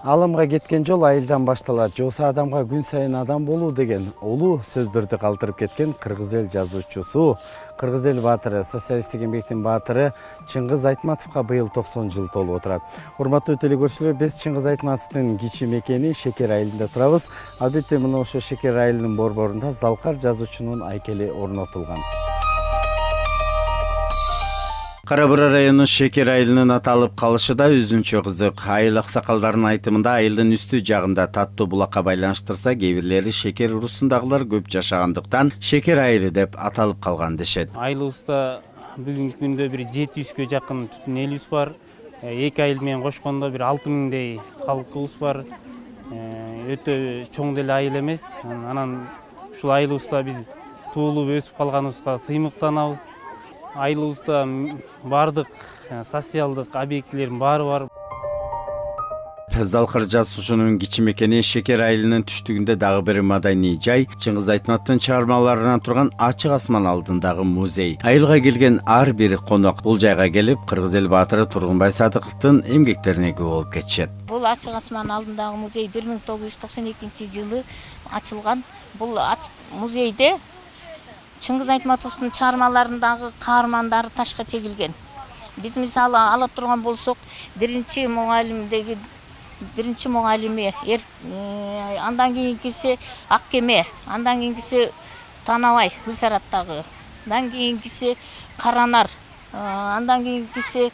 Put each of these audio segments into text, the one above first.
Алымга кеткен жол айылдан башталат. Жоса адамга күн сайын адам болуу деген улуу сөздөрдү калтырып кеткен кыргыз эл жазуучусу, кыргыз эл баатыры, социалисттик эмгектин баатыры Чыңгыз Айтматовго быйыл 90 жыл толуп отурат. Урматтуу телекөрүүчүлөр, биз Чыңгыз Айтматовдун кичи мекени Шекер айылында турабыз. Албетте мына ошо Шекер айылынын борборунда Залкар жазуучунун айкели орнотулган. Кара Бура районунун Шекер айылынын аталып калышы да өзүнчө кызык. Айыл аксакалдарынын айтымында айылдын үстү жагында таттуу булакка байланыштырса, кээ бирлери Шекер урусундагылар көп жашагандыктан Шекер айылы деп аталып калган дешет. Айылыбызда бүгүнкү күндө бир 700гө жакын түтүн элибиз бар. Эки айыл менен кошкондо бир 6000дей калкыбыз бар. Өтө чоң деле айыл эмес. Анан ушул айылыбызда биз туулуп өсүп калганыбызга сыймыктанабыз. Айылыбызда бардык социалдык объектилердин баары бар. Залкар жазуучунун кичи мекени Шекер айылынын түштүгүндө дагы бир маданий жай, Чыңгыз Айтматовдун чыгармаларынан турган ачык асман алдындагы музей. Айылга келген ар бир конок бул жайга келип, кыргыз эл баатыры Тургунбай Садыковдун эмгектерине күбө болуп кетишет. Бул ачык асман алдындагы музей 1992-жылы ачылган. Бул музейде Чыңгыз Айтматовдун чыгармаларындагы каармандары ташка чегилген. Биз мисалы ала турган болсок, биринчи мугалими, андан кийинкиси Ак кеме, андан кийинкиси Танабай Гүлсараттагы, андан кийинкиси Каранар, андан кийинкиси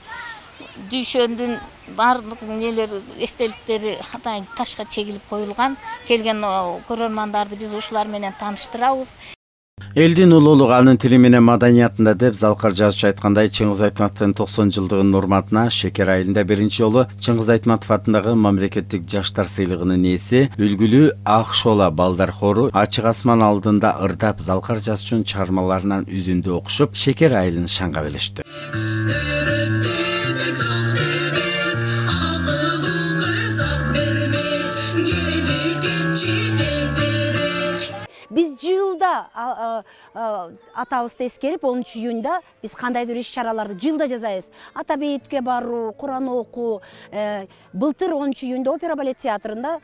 Дүйшөндүн бардык нелери, эстеликтери атайын ташка чегилип коюлган. Келген көрөрмандарды биз ушулар менен тааныштырабыз. Элдин улуулугу анын тили менен маданиятында деп Залкар жазуучу айткандай, Чыңгыз Айтматовдун 90 жылдыгынын урматына Шекер айылында биринчи жолу Чыңгыз Айтматов атындагы мамлекеттик жаштар сыйлыгынын ээси үлгүлүү Ак Шола балдар хору ачык асман алдында ырдап Залкар жазуучунун чыгармаларынан үзүндү окушуп, Шекер айылын шаңга белешти. Биз жылда атабызды эскерип 10-июнда биз кандайдыр иш-чараларды жылда жасайбыз. Ата бейитке баруу, Куран окуу. Былтыр 10-июнда опера балет театрында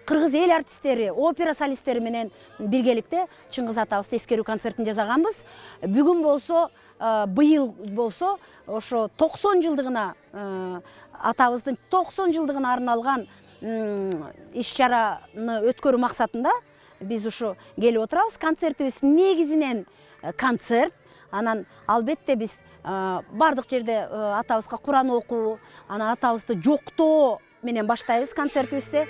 кыргыз эл артисттери, опера солисттери менен биргеликте Чыңгыз атабызды эскерүү концертин жасаганбыз. Бүгүн болсо, быйыл болсо, ошо 90 жылдыгына атабыздын 90 жылдыгына арналган иш-чараны өткөрүү максатында биз ушу келип отурабыз. Концертибиз негизинен концерт. Анан албетте биз бардык жерде атабызга Куран окуу, анан атабызды жоктоо менен баштайбыз концертибизди.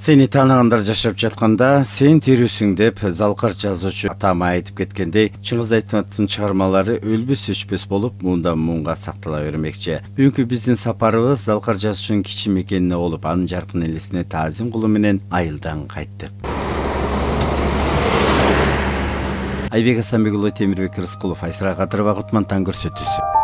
Сени тааныгандар жашап жатканда сен тирүүсүң деп Залкар жазуучу атама айтып кеткендей, Чыңгыз Айтматовдун чыгармалары өлбөс өчпөс болуп, муундан муунга сактала бермекчи. Бүгүнкү биздин сапарыбыз Залкар жазуучунун кичи мекенине болуп, анын жаркын элесине таазим кылуу менен айылдан кайттык. Айбек Асанбек уулу, Темирбек Рыскулов, Айсыра Кадырова, Кутман таң көрсөтүүсү.